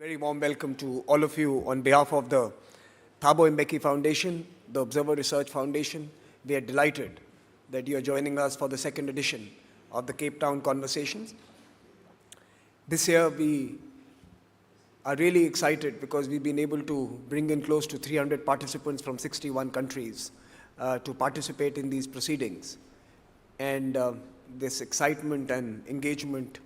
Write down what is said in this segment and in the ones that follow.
Very warm welcome to all of you on behalf of the Thabo Mbeki Foundation, the Observer Research Foundation. We are delighted that you are joining us for the second edition of the Cape Town Conversations. This year we are really excited because we've been able to bring in close to 300 participants from 61 countries to participate in these proceedings. And this excitement and engagement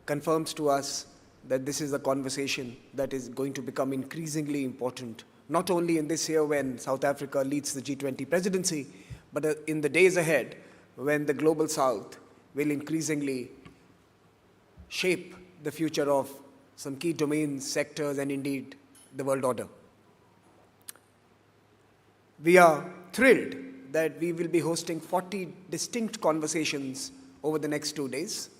confirms to us that this is a conversation that is going to become increasingly important, not only in this year when South Africa leads the G20 presidency, but in the days ahead when the Global South will increasingly shape the future of some key domains, sectors, and indeed the world order. We are thrilled that we will be hosting 40 distinct conversations over the next 2 days.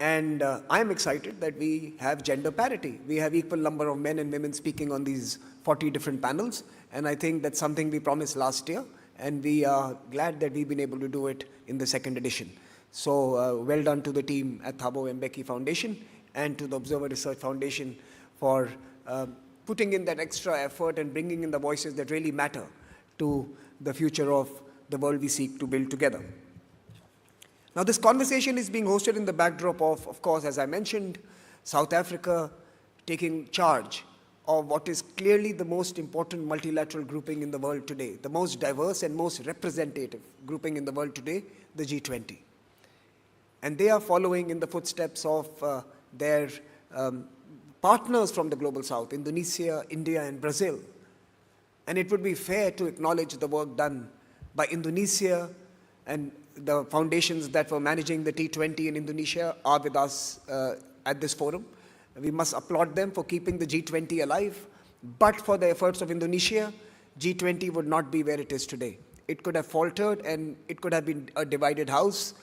And I'm excited that we have gender parity. We have equal number of men and women speaking on these 40 different panels. And I think that's something we promised last year. And we are glad that we've been able to do it in the second edition. So well done to the team at Thabo Mbeki Foundation and to the Observer Research Foundation for putting in that extra effort and bringing in the voices that really matter to the future of the world we seek to build together. Now, this conversation is being hosted in the backdrop of course, as I mentioned, South Africa taking charge of what is clearly the most important multilateral grouping in the world today, the most diverse and most representative grouping in the world today, the G20. And they are following in the footsteps of their partners from the Global South, Indonesia, India, and Brazil. And it would be fair to acknowledge the work done by Indonesia, and the foundations that were managing the T20 in Indonesia are with us at this forum. We must applaud them for keeping the G20 alive. But for the efforts of Indonesia, G20 would not be where it is today. It could have faltered and it could have been a divided house,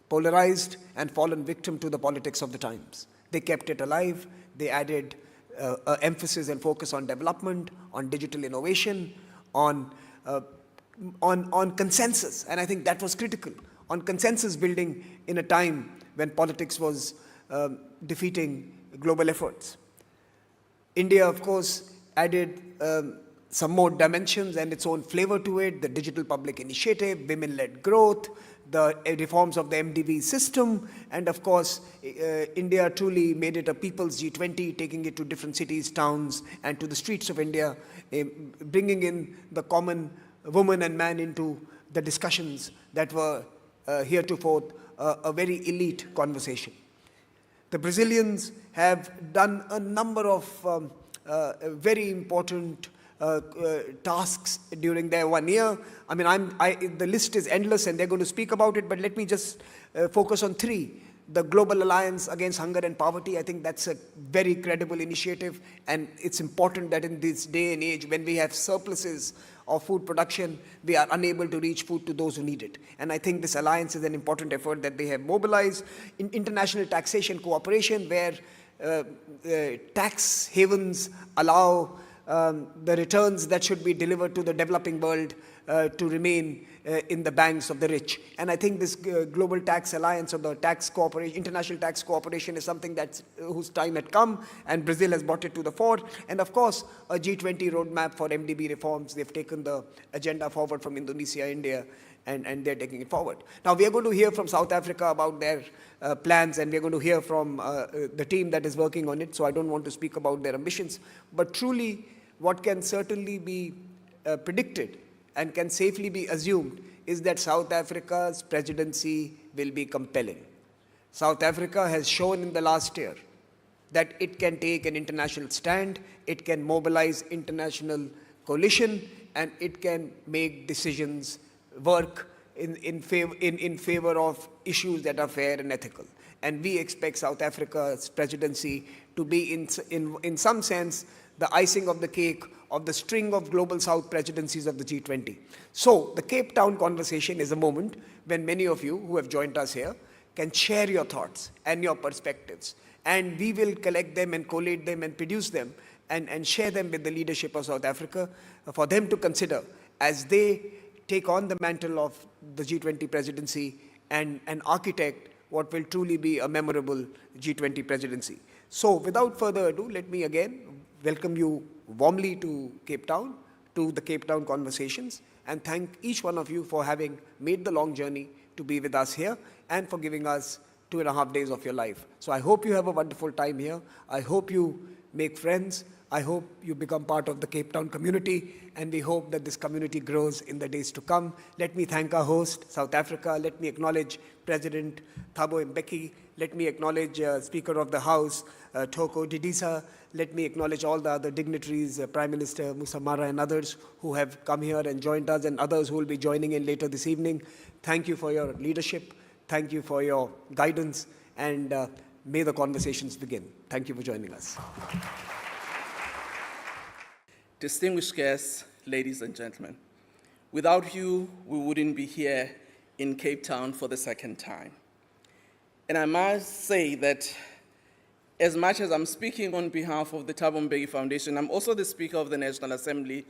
polarized and fallen victim to the politics of the times. They kept it alive. They added emphasis and focus on development, on digital innovation, on consensus, and I think that was critical, on consensus building in a time when politics was defeating global efforts. India, of course, added some more dimensions and its own flavor to it, the digital public initiative, women-led growth, the reforms of the MDV system, and of course, India truly made it a people's G20, taking it to different cities, towns, and to the streets of India, bringing in the common woman and man into the discussions that were heretofore a very elite conversation. The Brazilians have done a number of very important tasks during their 1 year. I mean, the list is endless and they're going to speak about it, but let me just focus on three. The Global Alliance Against Hunger and Poverty, I think that's a very credible initiative, and it's important that in this day and age when we have surpluses of food production, we are unable to reach food to those who need it. And I think this alliance is an important effort that they have mobilized. In international taxation cooperation, where tax havens allow the returns that should be delivered to the developing world to remain in the banks of the rich. And I think this Global Tax Alliance or the tax cooperation, international tax cooperation is something that's whose time had come, and Brazil has brought it to the fore. And of course, a G20 roadmap for MDB reforms. They've taken the agenda forward from Indonesia, India, and they're taking it forward. Now, we are going to hear from South Africa about their plans, and we're going to hear from the team that is working on it, so I don't want to speak about their ambitions. But truly, what can certainly be predicted and can safely be assumed is that South Africa's presidency will be compelling. South Africa has shown in the last year that it can take an international stand, it can mobilize international coalition, and it can make decisions work in favor of issues that are fair and ethical. And we expect South Africa's presidency to be, in some sense, the icing of the cake of the string of Global South presidencies of the G20. So the Cape Town conversation is a moment when many of you who have joined us here can share your thoughts and your perspectives. And we will collect them and collate them and produce them and share them with the leadership of South Africa for them to consider as they take on the mantle of the G20 presidency and architect what will truly be a memorable G20 presidency. So without further ado, let me again welcome you warmly to Cape Town, to the Cape Town Conversations, and thank each one of you for having made the long journey to be with us here and for giving us 2.5 days of your life. So I hope you have a wonderful time here. I hope you make friends. I hope you become part of the Cape Town community, and we hope that this community grows in the days to come. Let me thank our host, South Africa. Let me acknowledge President Thabo Mbeki. Let me acknowledge Speaker of the House, Thoko Didiza. Let me acknowledge all the other dignitaries, Prime Minister Musa Mara and others who have come here and joined us, and others who will be joining in later this evening. Thank you for your leadership. Thank you for your guidance, and may the conversations begin. Thank you for joining us. Distinguished guests, ladies and gentlemen, without you, we wouldn't be here in Cape Town for the second time. And I must say that as much as I'm speaking on behalf of the Thabo Mbeki Foundation, I'm also the Speaker of the National Assembly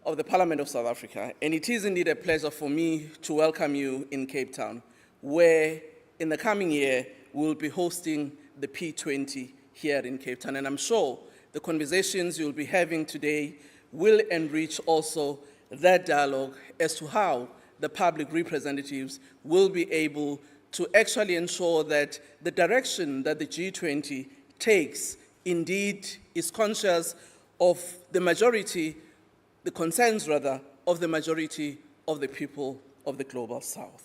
of the Parliament of South Africa. And it is indeed a pleasure for me to welcome you in Cape Town, where in the coming year, we'll be hosting the P20 here in Cape Town. And I'm sure the conversations you'll be having today will enrich also that dialogue as to how the public representatives will be able to actually ensure that the direction that the G20 takes indeed is conscious of the majority, the concerns rather, of the majority of the people of the Global South.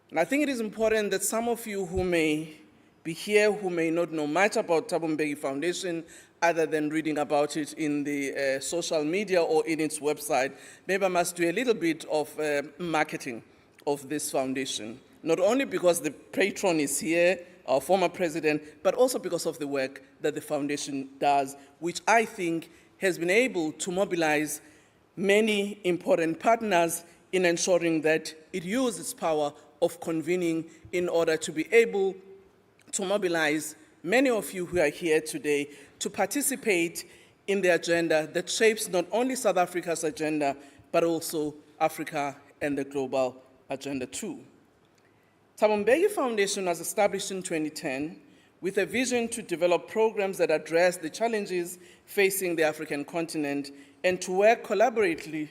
And I think it is important that some of you who may be here who may not know much about Thabo Mbeki Foundation other than reading about it in the social media or in its website, maybe I must do a little bit of marketing of this foundation, not only because the patron is here, our former president, but also because of the work that the foundation does, which I think has been able to mobilize many important partners in ensuring that it uses its power of convening in order to be able to mobilize many of you who are here today to participate in the agenda that shapes not only South Africa's agenda, but also Africa and the global agenda too. Thabo Mbeki Foundation was established in 2010 with a vision to develop programs that address the challenges facing the African continent and to work collaboratively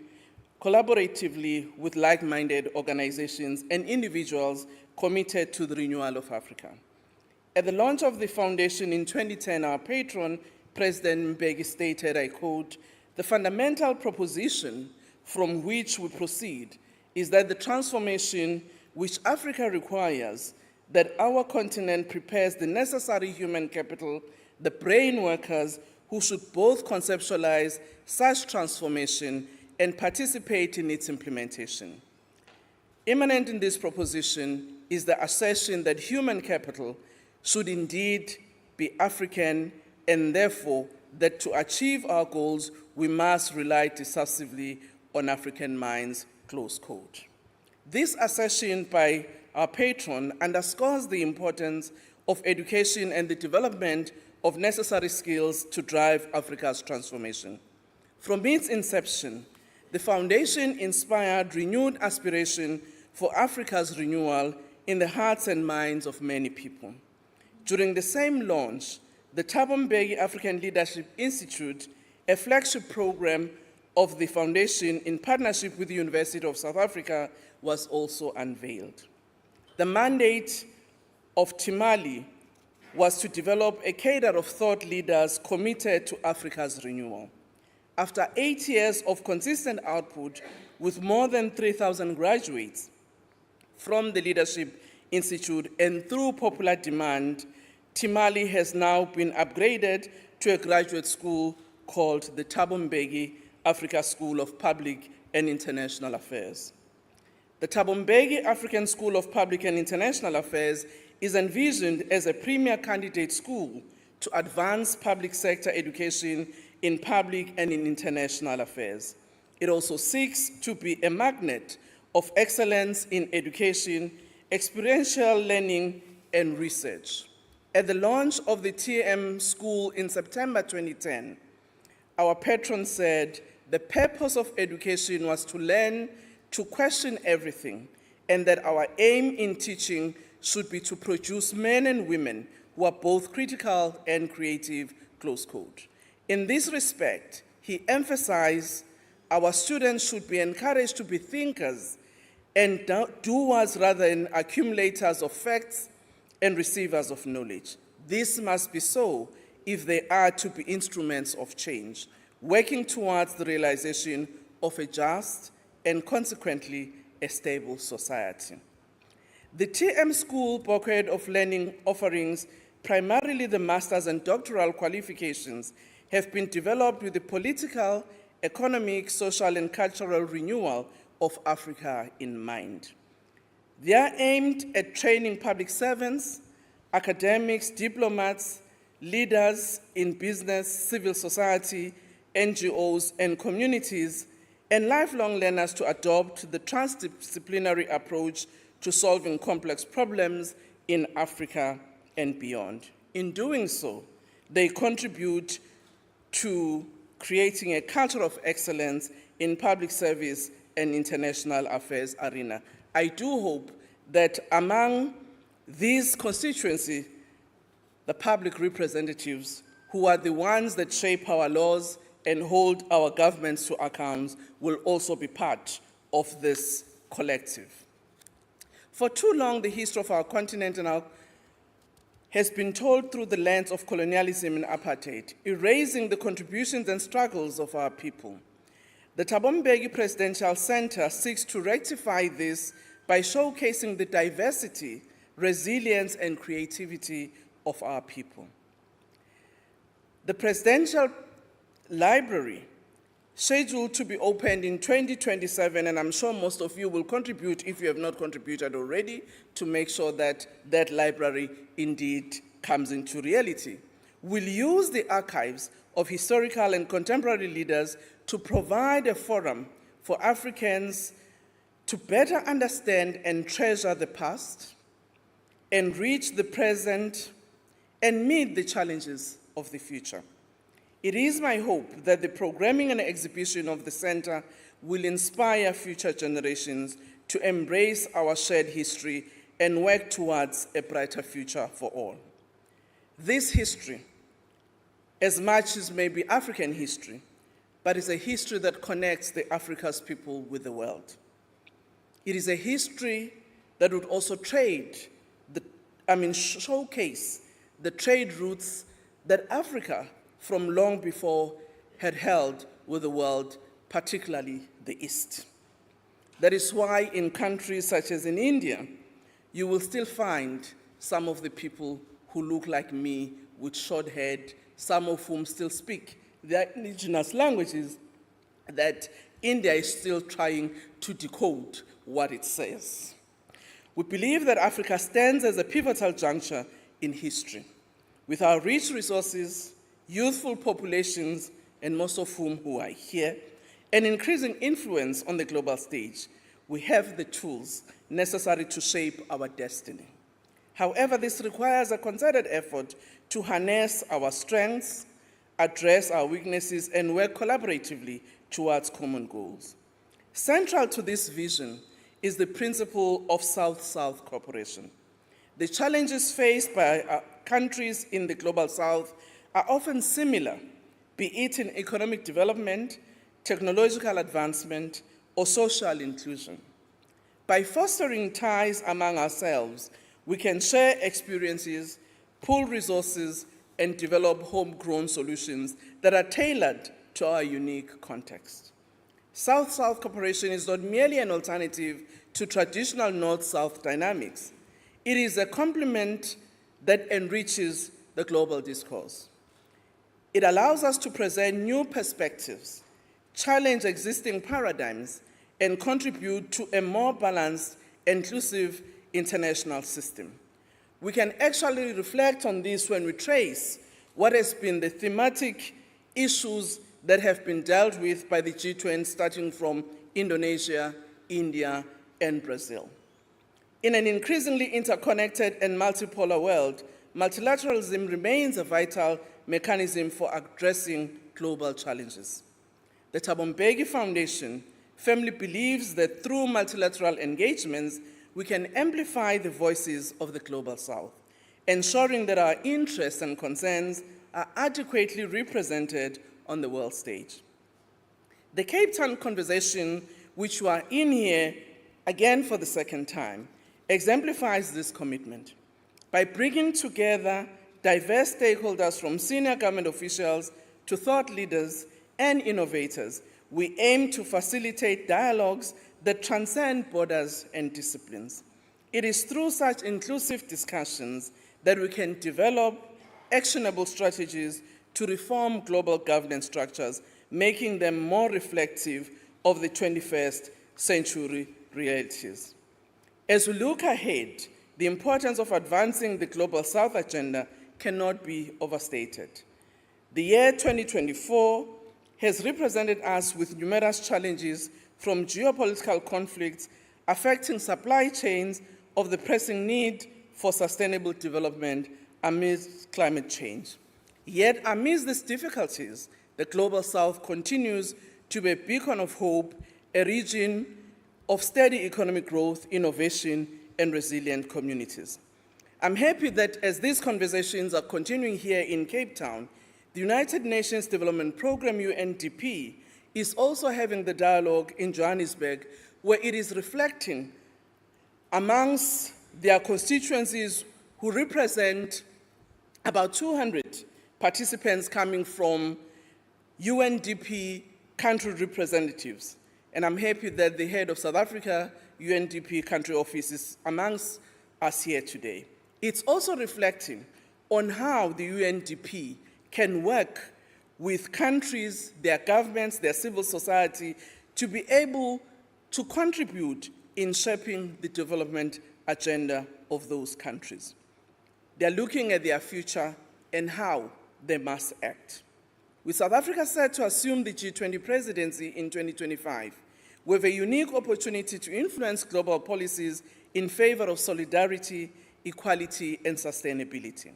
with like-minded organizations and individuals committed to the renewal of Africa. At the launch of the foundation in 2010, our patron, President Mbeki, stated, I quote, "The fundamental proposition from which we proceed is that the transformation which Africa requires, that our continent prepares the necessary human capital, the brain workers who should both conceptualize such transformation and participate in its implementation. Immanent in this proposition is the assertion that human capital should indeed be African, and therefore that to achieve our goals, we must rely decisively on African minds," close quote. This assertion by our patron underscores the importance of education and the development of necessary skills to drive Africa's transformation. From its inception, the foundation inspired renewed aspiration for Africa's renewal in the hearts and minds of many people. During the same launch, the Thabo Mbeki African Leadership Institute, a flagship program of the foundation in partnership with the University of South Africa, was also unveiled. The mandate of Timali was to develop a cadre of thought leaders committed to Africa's renewal. After 8 years of consistent output with more than 3,000 graduates from the Leadership Institute and through popular demand, Timali has now been upgraded to a graduate school called the Thabo Mbeki Africa School of Public and International Affairs. The Thabo Mbeki African School of Public and International Affairs is envisioned as a premier candidate school to advance public sector education in public and in international affairs. It also seeks to be a magnet of excellence in education, experiential learning, and research. At the launch of the TM school in September 2010, our patron said, "The purpose of education was to learn to question everything, and that our aim in teaching should be to produce men and women who are both critical and creative, close quote. In this respect, he emphasized our students should be encouraged to be thinkers and doers rather than accumulators of facts and receivers of knowledge. This must be so if they are to be instruments of change, working towards the realization of a just and consequently a stable society. The TM School bouquet of learning offerings, primarily the master's and doctoral qualifications, have been developed with the political, economic, social, and cultural renewal of Africa in mind. They are aimed at training public servants, academics, diplomats, leaders in business, civil society, NGOs, and communities, and lifelong learners to adopt the transdisciplinary approach to solving complex problems in Africa and beyond. In doing so, they contribute to creating a culture of excellence in public service and international affairs arena. I do hope that among these constituencies, the public representatives, who are the ones that shape our laws and hold our governments to account, will also be part of this collective. For too long, the history of our continent has been told through the lens of colonialism and apartheid, erasing the contributions and struggles of our people. The Thabo Mbeki Presidential Center seeks to rectify this by showcasing the diversity, resilience, and creativity of our people. The Presidential Library, scheduled to be opened in 2027, and I'm sure most of you will contribute, if you have not contributed already, to make sure that that library indeed comes into reality, will use the archives of historical and contemporary leaders to provide a forum for Africans to better understand and treasure the past, enrich the present, and meet the challenges of the future. It is my hope that the programming and exhibition of the center will inspire future generations to embrace our shared history and work towards a brighter future for all. This history, as much as may be African history, but is a history that connects the Africa's people with the world. It is a history that would also showcase the trade routes that Africa from long before had held with the world, particularly the East. That is why in countries such as in India, you will still find some of the people who look like me with short hair, some of whom still speak their indigenous languages, that India is still trying to decode what it says. We believe that Africa stands as a pivotal juncture in history. With our rich resources, youthful populations, and most of whom who are here, and increasing influence on the global stage, we have the tools necessary to shape our destiny. However, this requires a concerted effort to harness our strengths, address our weaknesses, and work collaboratively towards common goals. Central to this vision is the principle of South-South cooperation. The challenges faced by countries in the global South are often similar, be it in economic development, technological advancement, or social inclusion. By fostering ties among ourselves, we can share experiences, pool resources, and develop homegrown solutions that are tailored to our unique context. South-South cooperation is not merely an alternative to traditional North-South dynamics. It is a complement that enriches the global discourse. It allows us to present new perspectives, challenge existing paradigms, and contribute to a more balanced, inclusive international system. We can actually reflect on this when we trace what has been the thematic issues that have been dealt with by the G20, starting from Indonesia, India, and Brazil. In an increasingly interconnected and multipolar world, multilateralism remains a vital mechanism for addressing global challenges. The Thabo Mbeki Foundation firmly believes that through multilateral engagements, we can amplify the voices of the global South ensuring that our interests and concerns are adequately represented on the world stage. The Cape Town conversation, which we are in here again for the second time, exemplifies this commitment by bringing together diverse stakeholders from senior government officials to thought leaders and innovators. We aim to facilitate dialogues that transcend borders and disciplines. It is through such inclusive discussions that we can develop actionable strategies to reform global governance structures, making them more reflective of the 21st century realities. As we look ahead, the importance of advancing the Global South agenda cannot be overstated. The year 2024 has represented us with numerous challenges, from geopolitical conflicts affecting supply chains of the pressing need for sustainable development amidst climate change. Yet amidst these difficulties, the Global South continues to be a beacon of hope, a region of steady economic growth, innovation, and resilient communities. I'm happy that as these conversations are continuing here in Cape Town, the United Nations Development Programme, UNDP, is also having the dialogue in Johannesburg, where it is reflecting amongst their constituencies who represent about 200 participants coming from UNDP country representatives. And I'm happy that the head of South Africa UNDP country office is amongst us here today. It's also reflecting on how the UNDP can work with countries, their governments, their civil society, to be able to contribute in shaping the development agenda of those countries. They're looking at their future and how they must act. With South Africa set to assume the G20 Presidency in 2025, we have a unique opportunity to influence global policies in favor of solidarity, equality, and sustainability.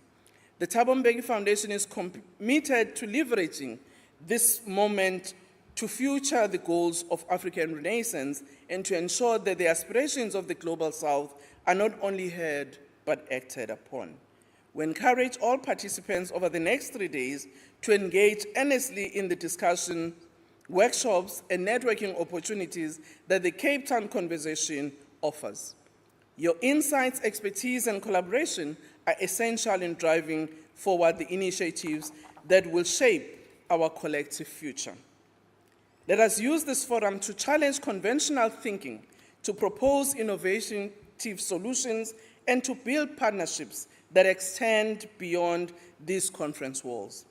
The Thabo Mbeki Foundation is committed to leveraging this moment to future the goals of African Renaissance and to ensure that the aspirations of the Global South are not only heard but acted upon. We encourage all participants over the next 3 days to engage earnestly in the discussion, workshops, and networking opportunities that the Cape Town conversation offers. Your insights, expertise, and collaboration are essential in driving forward the initiatives that will shape our collective future. Let us use this forum to challenge conventional thinking, to propose innovative solutions, and to build partnerships that extend beyond these conference walls.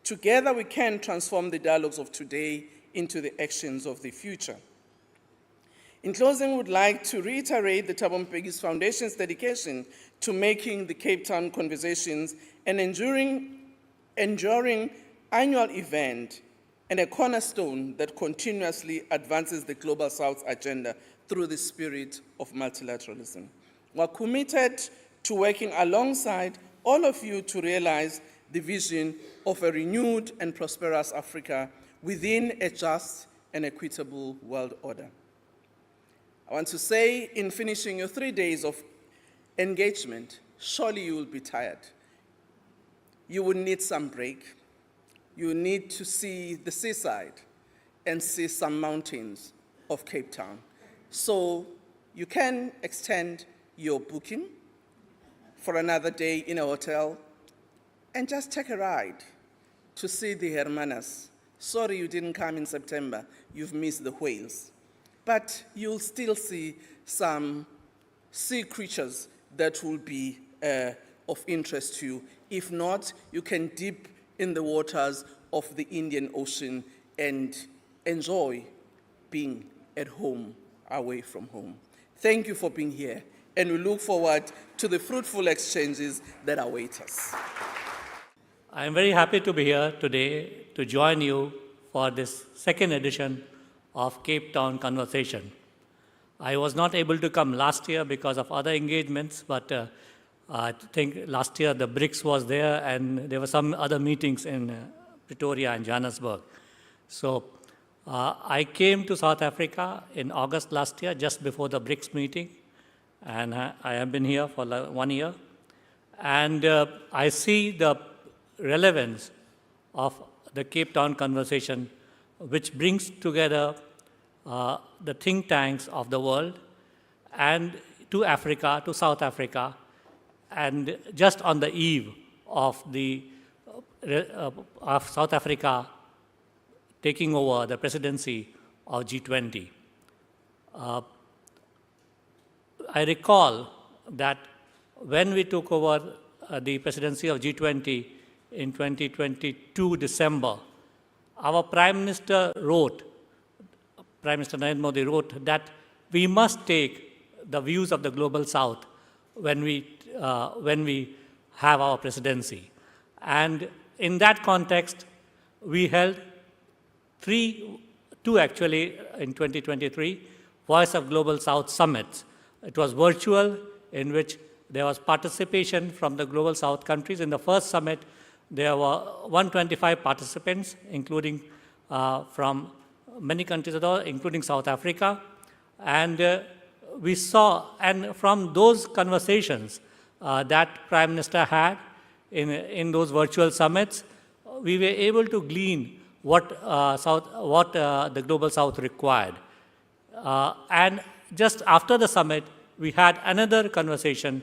Together, we can transform the dialogues of today into the actions of the future. In closing, we would like to reiterate the Thabo Mbeki Foundation's dedication to making the Cape Town Conversations an enduring annual event and a cornerstone that continuously advances the Global South agenda through the spirit of multilateralism. We're committed to working alongside all of you to realize the vision of a renewed and prosperous Africa within a just and equitable world order. I want to say, in finishing your 3 days of engagement, surely you will be tired. You will need some break. You will need to see the seaside and see some mountains of Cape Town. So you can extend your booking for another day in a hotel and just take a ride to see the Hermanas. Sorry you didn't come in September. You've missed the whales. But you'll still see some sea creatures that will be of interest to you. If not, you can dip in the waters of the Indian Ocean and enjoy being at home, away from home. Thank you for being here, and we look forward to the fruitful exchanges that await us. I am very happy to be here today to join you for this second edition of Cape Town Conversation. I was not able to come last year because of other engagements, but I think last year the BRICS was there and there were some other meetings in Pretoria and Johannesburg. So I came to South Africa in August last year, just before the BRICS meeting, and I have been here for 1 year. And I see the relevance of the Cape Town conversation, which brings together the think tanks of the world and to Africa, to South Africa, and just on the eve of of South Africa taking over the presidency of G20. I recall that when we took over the presidency of G20 in 2022 December, our Prime Minister Narendra Modi wrote that we must take the views of the Global South when we have our presidency. And in that context, we held two actually in 2023, Voice of Global South summits. It was virtual, in which there was participation from the Global South countries. In the first summit, there were 125 participants, including from many countries at all, including South Africa. And we saw, and from those conversations that Prime Minister had in those virtual summits, we were able to glean what the Global South required. And just after the summit, we had another conversation,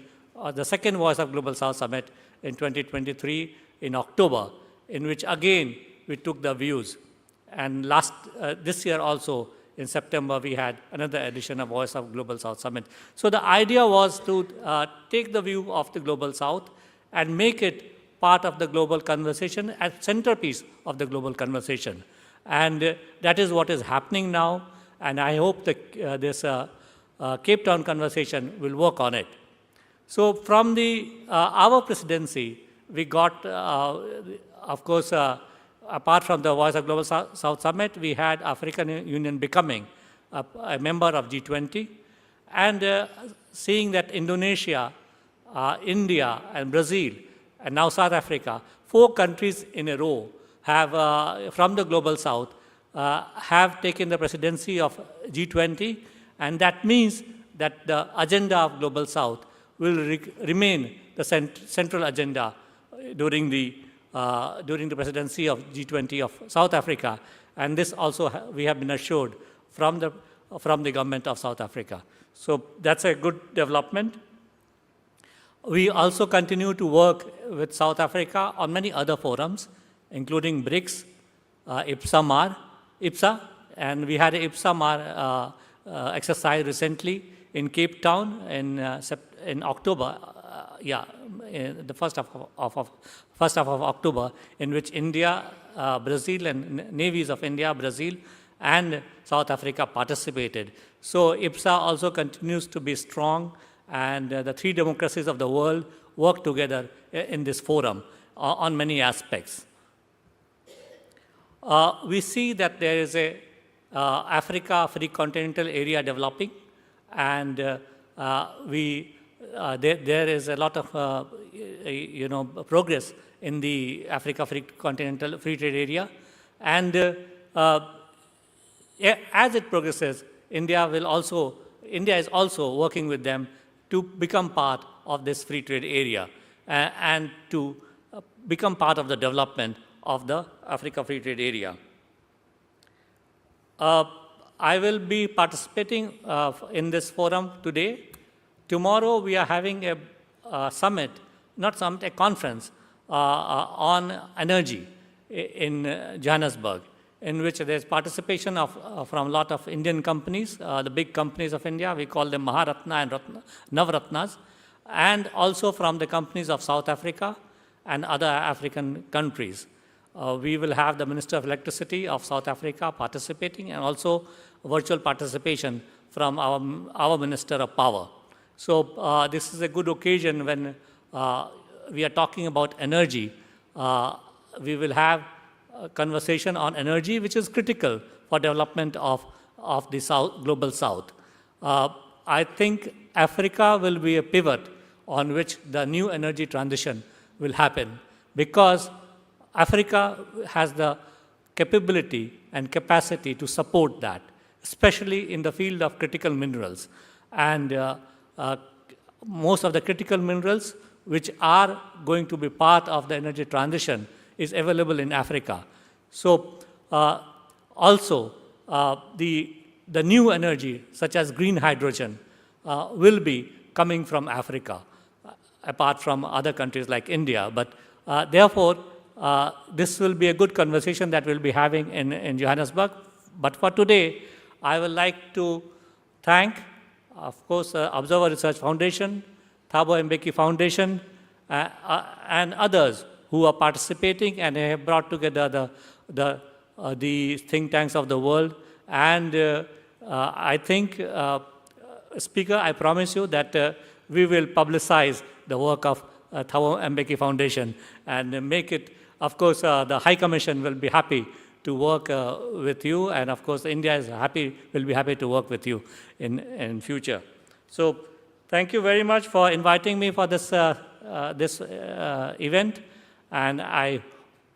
the second Voice of Global South Summit in 2023 in October, in which again we took the views. And this year also, in September, we had another edition of Voice of Global South Summit. So the idea was to take the view of the Global South and make it part of the global conversation, as centerpiece of the global conversation. And that is what is happening now, and I hope that this Cape Town conversation will work on it. So from our presidency, we got, of course, apart from the Voice of Global South Summit, we had African Union becoming a member of G20, and seeing that Indonesia, India, and Brazil, and now South Africa, 4 countries in a row have, from the Global South, have taken the presidency of G20, and that means that the agenda of Global South will remain the central agenda during the presidency of G20 of South Africa, and this also we have been assured from the government of South Africa. So that's a good development. We also continue to work with South Africa on many other forums, including BRICS, IPSA, and we had an IPSA exercise recently in Cape Town in October, the first half of October, in which India, Brazil, and navies of India, Brazil, and South Africa participated. So IPSA also continues to be strong, and the 3 democracies of the world work together in this forum on many aspects. We see that there is a Africa Free Continental Area developing, and there is a lot of progress in the Africa Free Continental Free Trade Area, and as it progresses, India is also working with them to become part of this free trade area and to become part of the development of the Africa Free Trade Area. I will be participating in this forum today. Tomorrow we are having a conference on energy in Johannesburg, in which there is participation from a lot of Indian companies, the big companies of India, we call them Maharatna and Navratnas, and also from the companies of South Africa and other African countries. We will have the Minister of Electricity of South Africa participating, and also virtual participation from our Minister of Power. So this is a good occasion when we are talking about energy. We will have a conversation on energy, which is critical for development of the Global South. I think Africa will be a pivot on which the new energy transition will happen, because Africa has the capability and capacity to support that, especially in the field of critical minerals. And most of the critical minerals which are going to be part of the energy transition is available in Africa. So also the new energy, such as green hydrogen, will be coming from Africa, apart from other countries like India. But therefore, this will be a good conversation that we'll be having in Johannesburg. But for today, I would like to thank, of course, Observer Research Foundation, Thabo Mbeki Foundation, and others who are participating and have brought together the think tanks of the world. And I think, Speaker, I promise you that we will publicize the work of Thabo Mbeki Foundation and make it, of course, the High Commission will be happy to work with you, and of course India is will be happy to work with you in future. So thank you very much for inviting me for this event, and I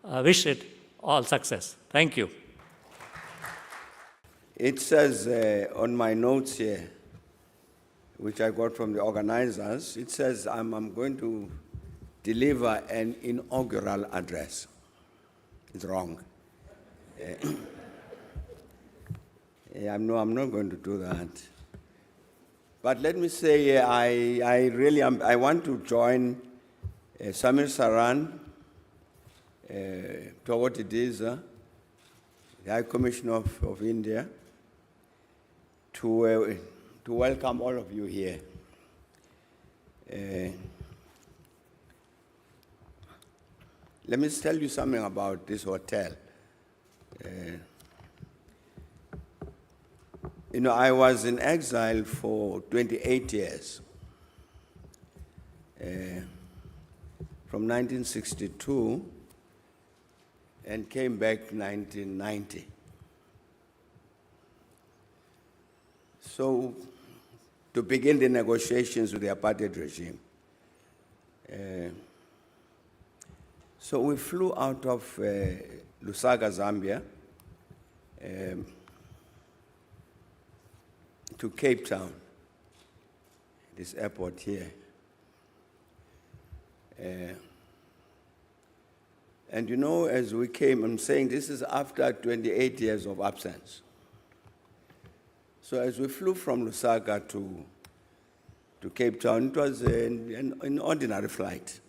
wish it all success. Thank you. It says on my notes here, which I got from the organizers, it says I'm going to deliver an inaugural address. It's wrong. I'm not going to do that. But let me say, I want to join Samir Saran, Thoko Didiza, the High Commissioner of India, to welcome all of you here. Let me tell you something about this hotel. You know, I was in exile for 28 years, from 1962, and came back 1990. So, to begin the negotiations with the apartheid regime. So we flew out of Lusaka, Zambia, to Cape Town, this airport here. And you know, as we came, I'm saying this is after 28 years of absence. So as we flew from Lusaka to Cape Town, it was an ordinary flight.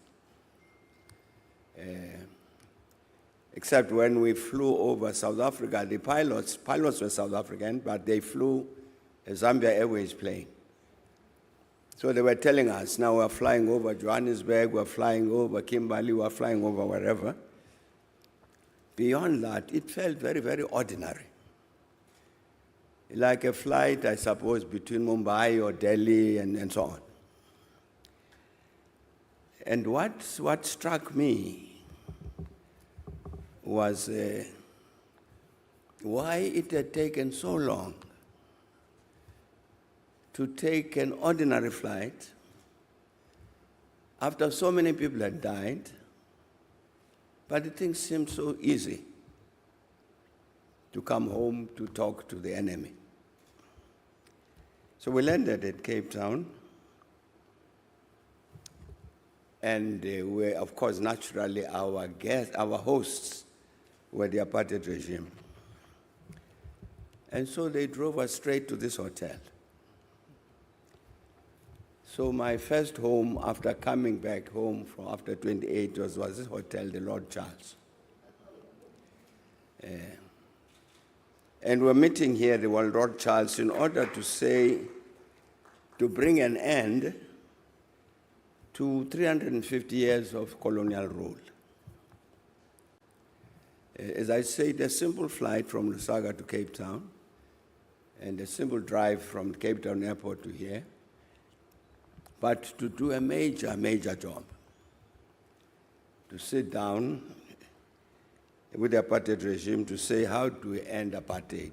Except when we flew over South Africa, the pilots were South African, but they flew a Zambia Airways plane. So they were telling us, now we're flying over Johannesburg, we're flying over Kimberley, we're flying over wherever. Beyond that, it felt very, very ordinary. Like a flight, I suppose, between Mumbai or Delhi and so on. And what struck me was why it had taken so long to take an ordinary flight after so many people had died, but the thing seemed so easy to come home to talk to the enemy. So we landed at Cape Town, and we, of course, naturally, our hosts were the apartheid regime. And so they drove us straight to this hotel. So my first home after coming back home after 28 was this hotel, the Lord Charles. And we're meeting here, the Lord Charles, in order to bring an end to 350 years of colonial rule. As I said, a simple flight from Lusaka to Cape Town, and a simple drive from Cape Town airport to here, but to do a major, major job. To sit down with the apartheid regime to say, how do we end apartheid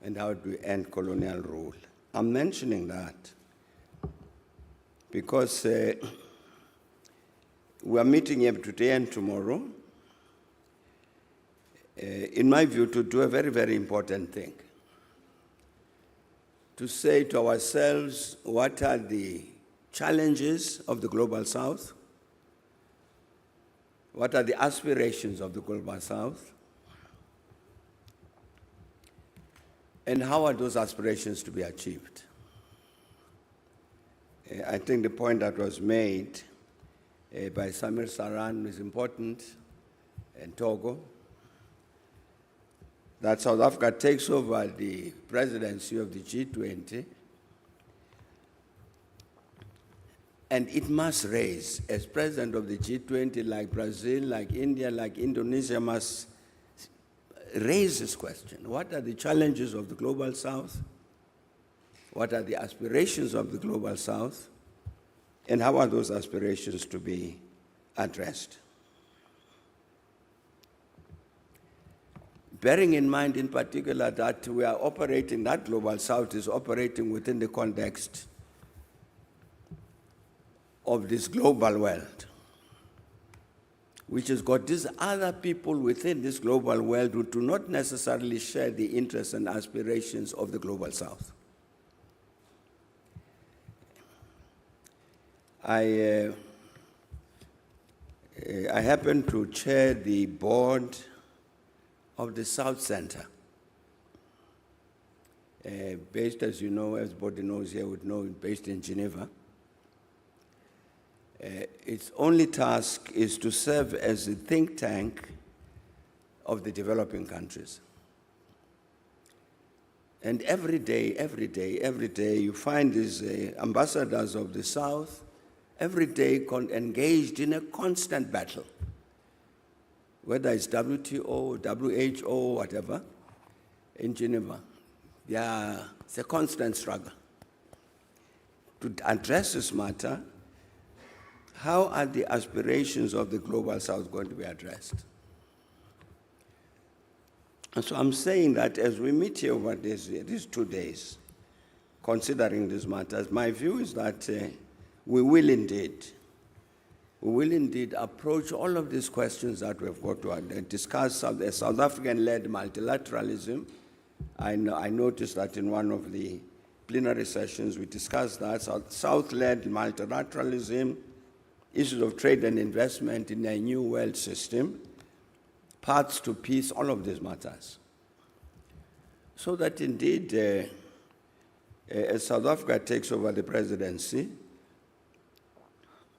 and how do we end colonial rule? I'm mentioning that because we are meeting here today and tomorrow, in my view, to do a very, very important thing. To say to ourselves, what are the challenges of the Global South? What are the aspirations of the Global South? And how are those aspirations to be achieved? I think the point that was made by Samir Saran is important, and Thoko, that South Africa takes over the presidency of the G20, and it must raise, as president of the G20, like Brazil, like India, like Indonesia, must raise this question. What are the challenges of the Global South? What are the aspirations of the Global South? And how are those aspirations to be addressed? Bearing in mind in particular that we are operating, that Global South is operating within the context of this global world, which has got these other people within this global world who do not necessarily share the interests and aspirations of the Global South. I happen to chair the board of the South Center, based, as you know, everybody knows here would know, based in Geneva. Its only task is to serve as a think tank of the developing countries. And every day, you find these ambassadors of the South, every day engaged in a constant battle, whether it's WTO, WHO, whatever, in Geneva. Yeah, it's a constant struggle. To address this matter, how are the aspirations of the Global South going to be addressed? And so I'm saying that as we meet here over these 2 days, considering these matters, my view is that we will indeed approach all of these questions that we've got to discuss the South African-led multilateralism. I noticed that in one of the plenary sessions we discussed that, South-led multilateralism, issues of trade and investment in a new world system, paths to peace, all of these matters. So that indeed, as South Africa takes over the presidency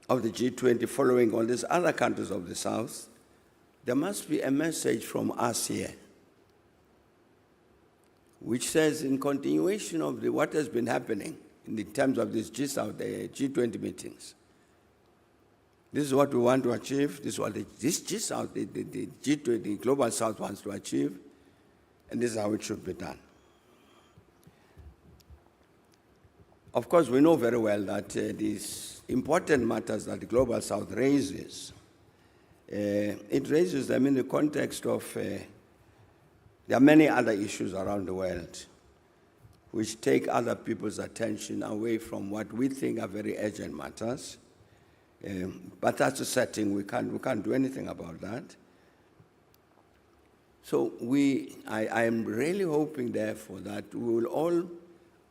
of the G20, following all these other countries of the South, there must be a message from us here, which says, in continuation of what has been happening in the terms of these G20 meetings, this is what we want to achieve, this is what the G20, the Global South wants to achieve, and this is how it should be done. Of course, we know very well that these important matters that the Global South raises, it raises them in the context of, there are many other issues around the world which take other people's attention away from what we think are very urgent matters. But that's a setting, we can't do anything about that. So I am really hoping, therefore, that we will all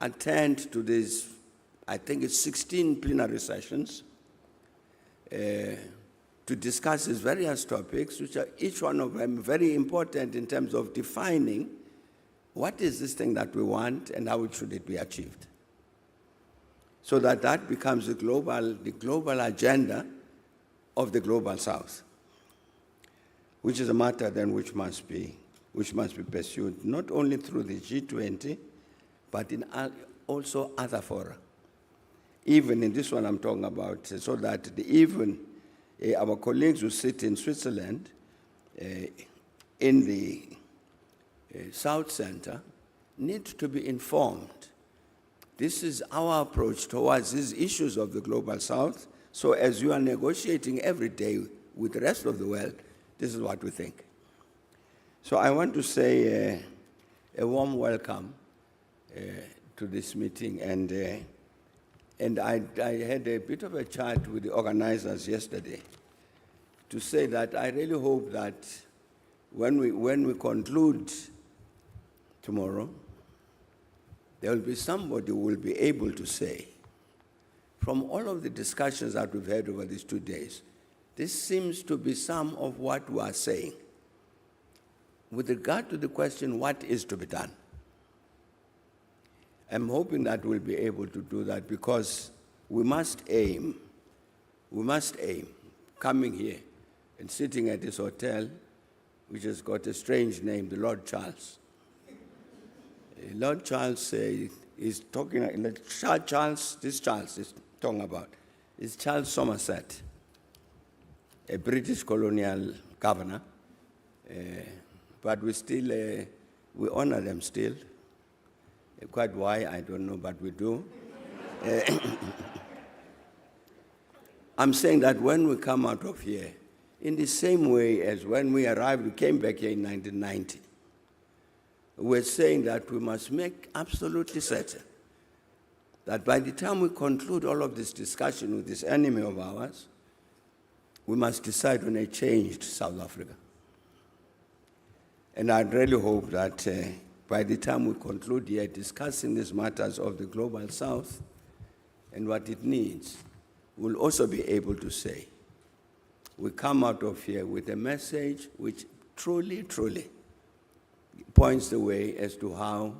attend to this, I think it's 16 plenary sessions, to discuss these various topics, which are each one of them very important in terms of defining what is this thing that we want and how should it be achieved. So that that becomes the global agenda of the Global South, which is a matter then which must be pursued not only through the G20, but in also other fora. Even in this one I'm talking about, so that even our colleagues who sit in Switzerland in the South Center need to be informed. This is our approach towards these issues of the Global South. So as you are negotiating every day with the rest of the world, this is what we think. So I want to say a warm welcome to this meeting. And I had a bit of a chat with the organizers yesterday to say that I really hope that when we conclude tomorrow, there will be somebody who will be able to say from all of the discussions that we've had over these 2 days, this seems to be some of what we are saying. With regard to the question, what is to be done? I'm hoping that we'll be able to do that because we must aim, coming here and sitting at this hotel, which has got a strange name, the Lord Charles. Lord Charles is talking, this Charles is talking about, is Charles Somerset, a British colonial governor, but we still, we honor them still. Quite why, I don't know, but we do. I'm saying that when we come out of here, in the same way as when we arrived, we came back here in 1990, we're saying that we must make absolutely certain that by the time we conclude all of this discussion with this enemy of ours, we must decide on a changed South Africa. And I really hope that by the time we conclude here discussing these matters of the Global South and what it needs, we'll also be able to say, we come out of here with a message which truly, truly points the way as to how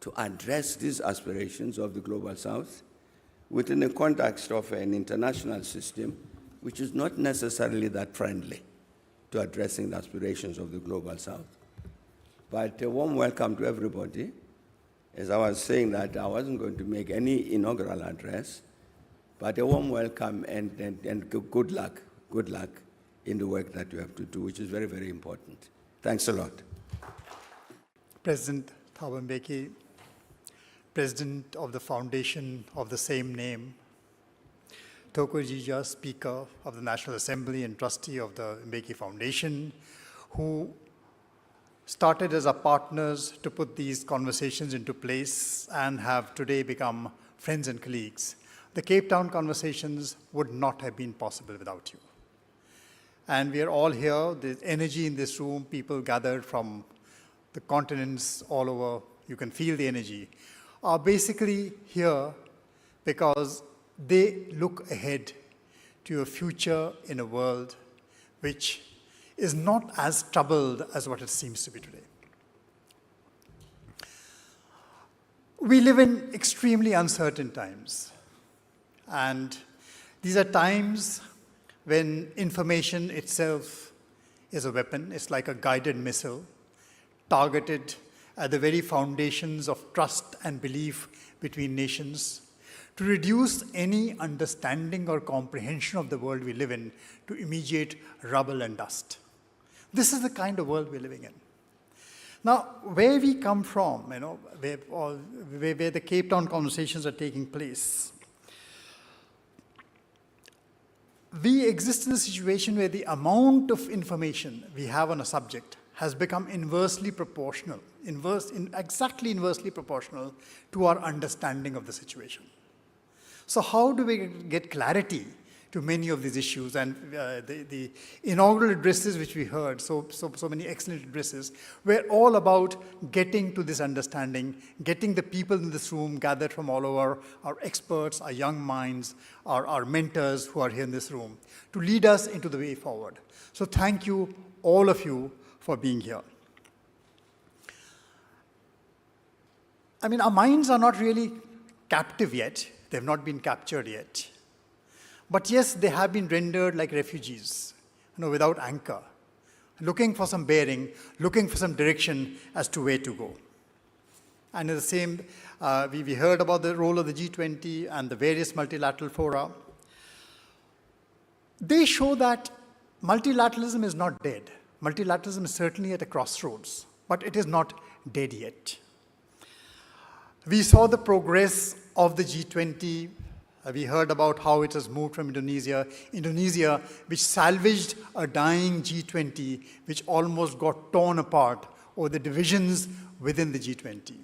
to address these aspirations of the Global South within the context of an international system which is not necessarily that friendly to addressing the aspirations of the Global South. But a warm welcome to everybody. As I was saying that I wasn't going to make any inaugural address, but a warm welcome and good luck in the work that you have to do, which is very, very important. Thanks a lot. President Thabo Mbeki, President of the Foundation of the same name, Thoko Didiza, Speaker of the National Assembly and Trustee of the Mbeki Foundation, who started as our partners to put these conversations into place and have today become friends and colleagues. The Cape Town conversations would not have been possible without you. And we are all here, there's energy in this room, people gathered from the continents all over, you can feel the energy, are basically here because they look ahead to a future in a world which is not as troubled as what it seems to be today. We live in extremely uncertain times. And these are times when information itself is a weapon. It's like a guided missile targeted at the very foundations of trust and belief between nations to reduce any understanding or comprehension of the world we live in to immediate rubble and dust. This is the kind of world we're living in. Now, where we come from, where the Cape Town conversations are taking place, we exist in a situation where the amount of information we have on a subject has become inversely proportional, exactly inversely proportional to our understanding of the situation. So how do we get clarity to many of these issues? And the inaugural addresses which we heard, so many excellent addresses, were all about getting to this understanding, getting the people in this room gathered from all over, our experts, our young minds, our mentors who are here in this room, to lead us into the way forward. So thank you, all of you, for being here. I mean, our minds are not really captive yet. They've not been captured yet. But yes, they have been rendered like refugees, without anchor, looking for some bearing, looking for some direction as to where to go. And in the same, we heard about the role of the G20 and the various multilateral fora. They show that multilateralism is not dead. Multilateralism is certainly at a crossroads, but it is not dead yet. We saw the progress of the G20. We heard about how it has moved from Indonesia, which salvaged a dying G20, which almost got torn apart over the divisions within the G20.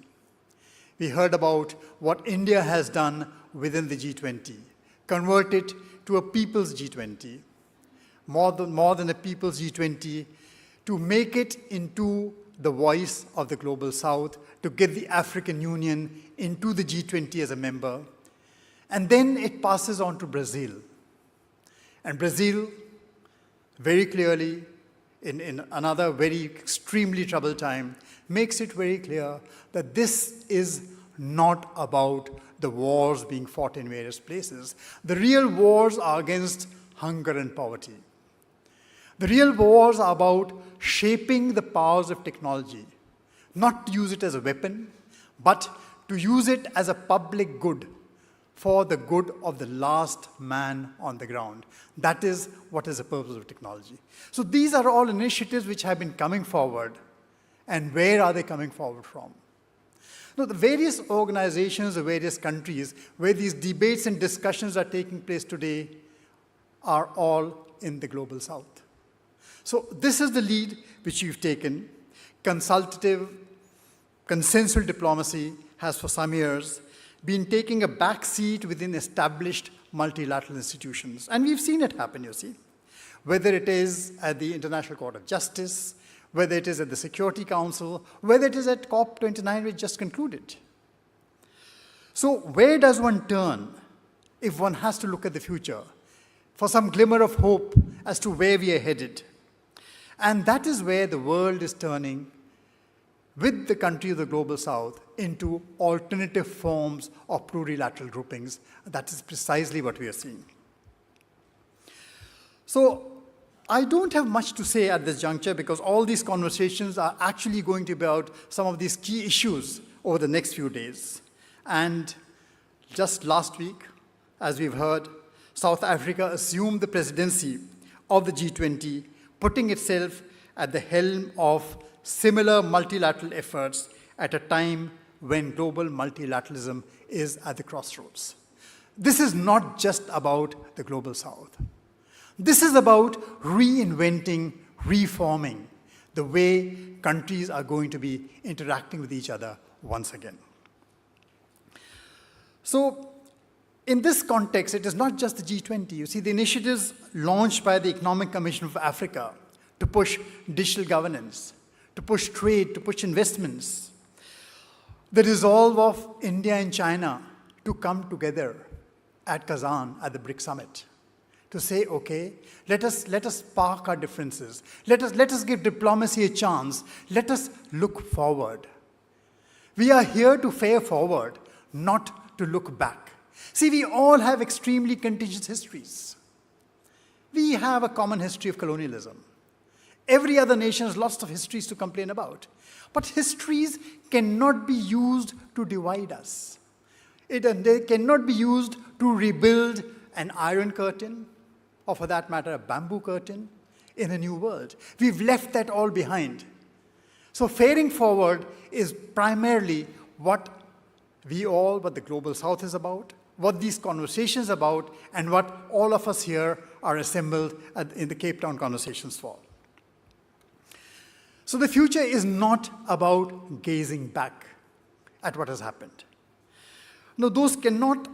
We heard about what India has done within the G20, convert it to a people's G20, more than a people's G20, to make it into the voice of the Global South, to get the African Union into the G20 as a member. And then it passes on to Brazil. And Brazil, very clearly, in another very extremely troubled time, makes it very clear that this is not about the wars being fought in various places. The real wars are against hunger and poverty. The real wars are about shaping the powers of technology, not to use it as a weapon, but to use it as a public good for the good of the last man on the ground. That is what is the purpose of technology. So these are all initiatives which have been coming forward. And where are they coming forward from? Now, the various organizations, the various countries where these debates and discussions are taking place today are all in the global south. So this is the lead which you've taken. Consultative, consensual diplomacy has for some years been taking a back seat within established multilateral institutions. And we've seen it happen, you see. Whether it is at the International Court of Justice, whether it is at the Security Council, whether it is at COP29, which just concluded. So where does one turn if one has to look at the future for some glimmer of hope as to where we are headed? And that is where the world is turning with the country of the global south into alternative forms of plurilateral groupings. That is precisely what we are seeing. So I don't have much to say at this juncture because all these conversations are actually going to be about some of these key issues over the next few days. And just last week, as we've heard, South Africa assumed the presidency of the G20, putting itself at the helm of similar multilateral efforts at a time when global multilateralism is at the crossroads. This is not just about the global south. This is about reinventing, reforming the way countries are going to be interacting with each other once again. So in this context, it is not just the G20. You see, the initiatives launched by the Economic Commission of Africa to push digital governance, to push trade, to push investments. The resolve of India and China to come together at Kazan at the BRICS summit to say, okay, let us park our differences. Let us give diplomacy a chance. Let us look forward. We are here to fare forward, not to look back. See, we all have extremely contiguous histories. We have a common history of colonialism. Every other nation has lots of histories to complain about. But histories cannot be used to divide us. They cannot be used to rebuild an iron curtain, or for that matter, a bamboo curtain, in a new world. We've left that all behind. So faring forward is primarily what the global south is about, what these conversations are about, and what all of us here are assembled in the Cape Town conversations for. So the future is not about gazing back at what has happened. No, those cannot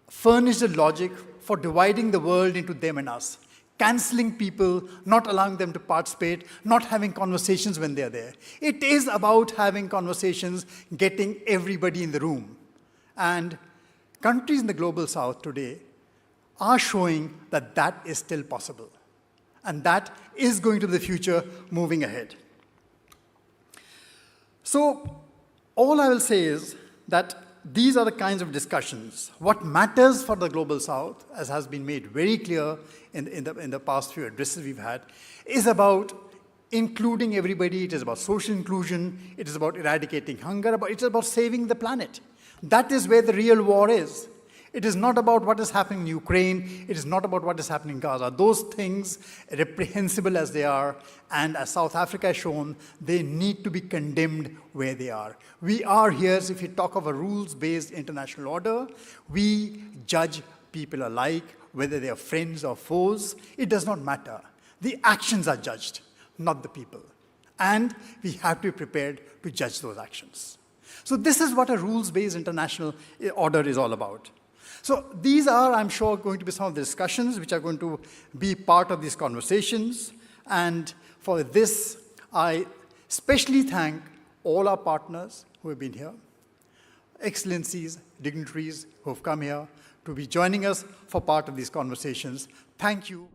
furnish the logic for dividing the world into them and us, canceling people, not allowing them to participate, not having conversations when they're there. It is about having conversations, getting everybody in the room. And countries in the global south today are showing that that is still possible. And that is going to be the future moving ahead. So all I will say is that these are the kinds of discussions. What matters for the global south, as has been made very clear in the past few addresses we've had, is about including everybody. It is about social inclusion. It is about eradicating hunger. It is about saving the planet. That is where the real war is. It is not about what is happening in Ukraine. It is not about what is happening in Gaza. Those things, reprehensible as they are, and as South Africa has shown, they need to be condemned where they are. We are here, if you talk of a rules-based international order, we judge people alike, whether they are friends or foes. It does not matter. The actions are judged, not the people. And we have to be prepared to judge those actions. So this is what a rules-based international order is all about. So these are, I'm sure, going to be some of the discussions which are going to be part of these conversations. And for this, I especially thank all our partners who have been here, excellencies, dignitaries who have come here to be joining us for part of these conversations. Thank you.